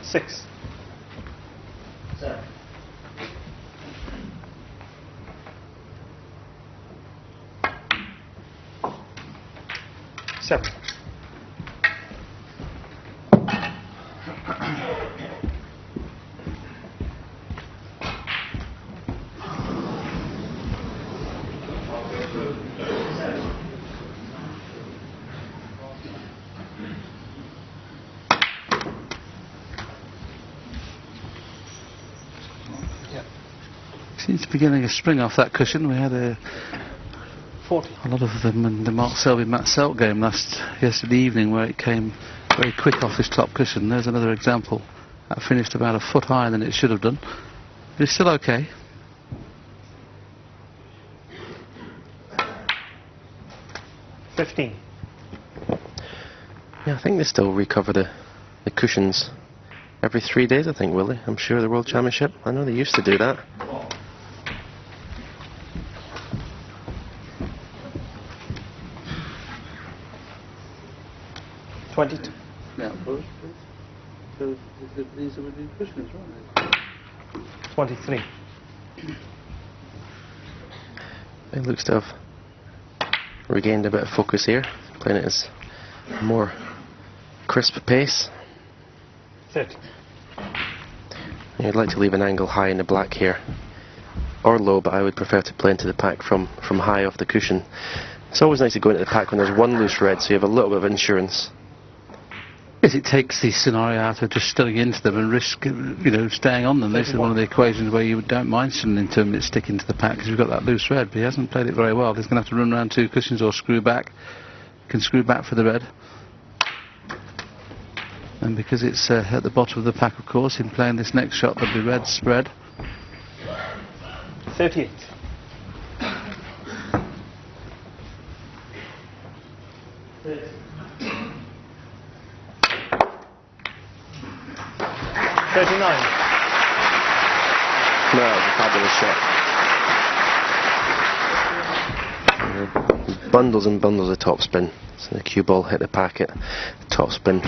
Six. Seven. Seven. Seems to be getting a spring off that cushion. We had a 40. lot of them in the Mark Selby Matt Selt game yesterday evening, where it came very quick off his top cushion. There's another example. That finished about a foot higher than it should have done. But it's still okay. $15. Yeah, I think they still recover the cushions every 3 days, I think, will they? I'm sure the World Championship. I know they used to do that. $22. Yeah, these are the cushions, aren't they? 23. It looks to have regained a bit of focus here, playing it as a more crisp pace. 30. You'd like to leave an angle high in the black here, or low, but I would prefer to play into the pack from high off the cushion. It's always nice to go into the pack when there's one loose red, so you have a little bit of insurance. Yes, it takes the scenario out of just stilling into them and risk, staying on them. This is one of the equations where you don't mind stilling into them, it's sticking to the pack because you've got that loose red, but he hasn't played it very well. He's going to have to run around two cushions or screw back. Can screw back for the red. And because it's at the bottom of the pack, of course, in playing this next shot, there'll be red spread. 38. $39. No, that was a fabulous shot. Bundles and bundles of topspin. So the cue ball hit the packet, topspin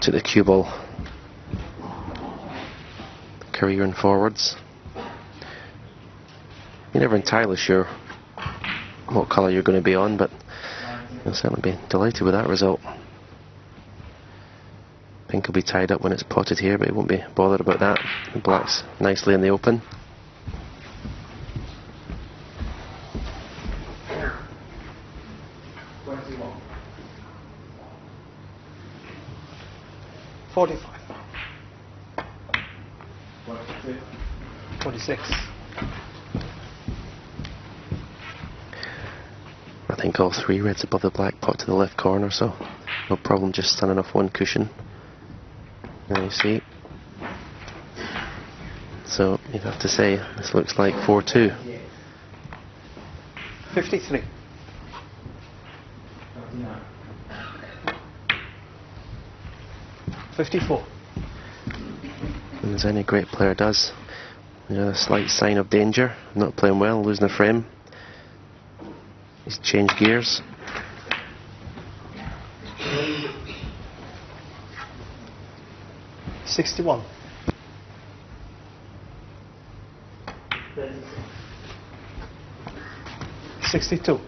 to the cue ball, career and forwards. You're never entirely sure what colour you're going to be on, but you'll certainly be delighted with that result. Pink will be tied up when it's potted here, but he won't be bothered about that. The black's nicely in the open. $45. 46. I think all three reds above the black pot to the left corner, so no problem just standing off one cushion. There you see. So you'd have to say this looks like 4-2. 53. 54. And as any great player does, a slight sign of danger, not playing well, losing a frame. He's changed gears. $61. 62.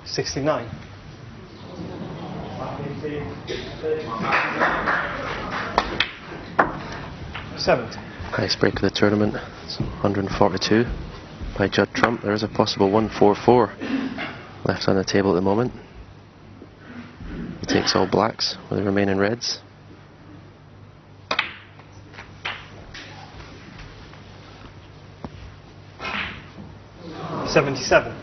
69. 70. Highest break of the tournament. It's 142 by Judd Trump. There is a possible 144 left on the table at the moment. He takes all blacks with the remaining reds. $77.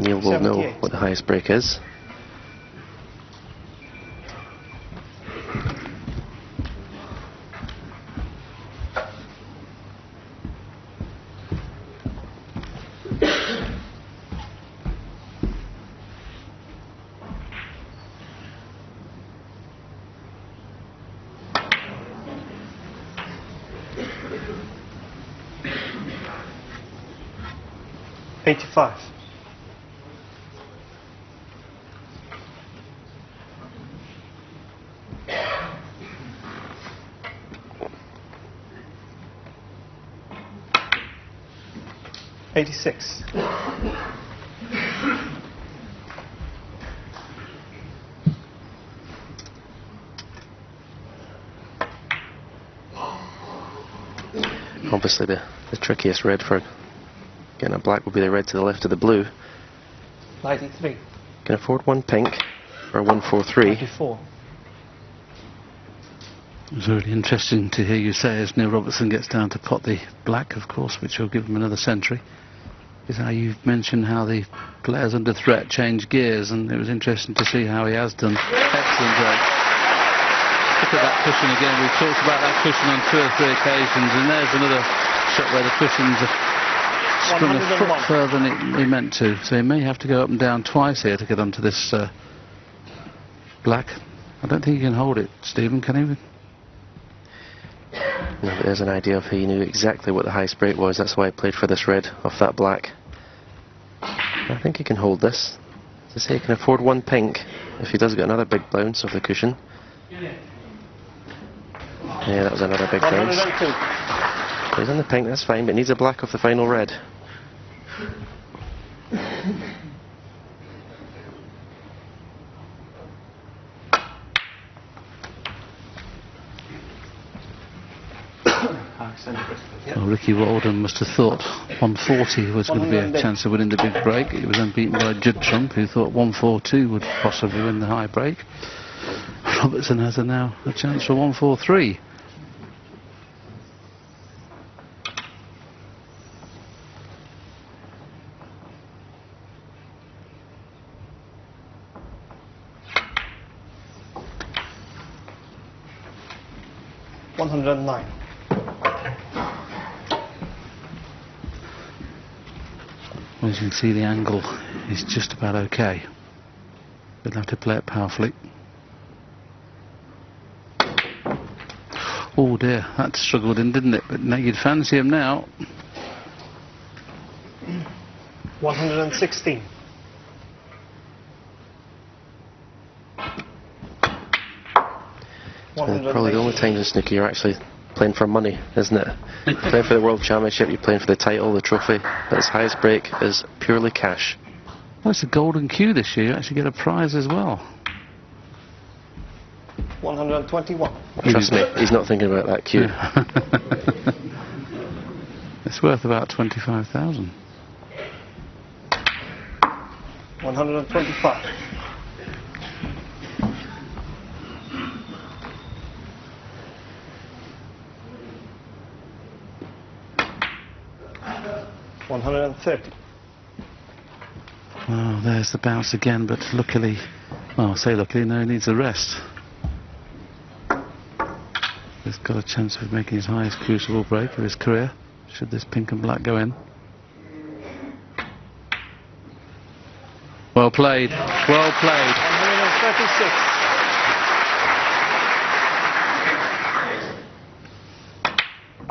Neil will know what the highest break is. $85. $86. Obviously the trickiest red for getting a black will be the red to the left of the blue. 93. Can afford one pink for 143. 94. It was really interesting to hear you say as Neil Robertson gets down to pot the black, of course, which will give him another century, is how you've mentioned how the players under threat change gears, and it was interesting to see how he has done. Excellent break. Look at that cushion again. We've talked about that cushion on 2 or 3 occasions, and there's another shot where the cushion's sprung a foot further than he meant to, so he may have to go up and down twice here to get onto this black. I don't think he can hold it, Stephen, can he? No, but there's an idea of he knew exactly what the highest break was. That's why he played for this red off that black. I think he can hold this. As I say, he can afford one pink if he does get another big bounce off the cushion. Yeah, that was another big bounce. He's on the pink, that's fine, but needs a black off the final red. Well, Ricky Walden must have thought 140 was going to be a chance of winning the big break. It was then beaten by Judd Trump, who thought 142 would possibly win the high break. Robertson has now a chance for 143. $109. As you can see, the angle is just about okay. We'll have to play it powerfully. Oh dear, that struggled in, didn't it? But now you'd fancy him now. 116. Probably the only time in snooker you're actually playing for money, isn't it? You're playing for the World Championship, you're playing for the title, the trophy, but his highest break is purely cash. Well, it's a golden cue this year. You actually get a prize as well. 121. Trust me, he's not thinking about that cue. It's worth about 25,000. 125. $130. Well, there's the bounce again, but luckily, well, I say luckily, no, he needs a rest. He's got a chance of making his highest crucible break of his career, should this pink and black go in. Well played, well played. 136.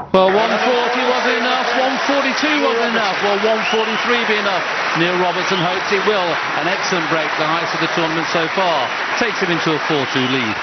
Well, 140 wasn't enough, 142 wasn't enough, will 143 be enough? Neil Robertson hopes it will. An excellent break, the highest of the tournament so far. Takes him into a 4-2 lead.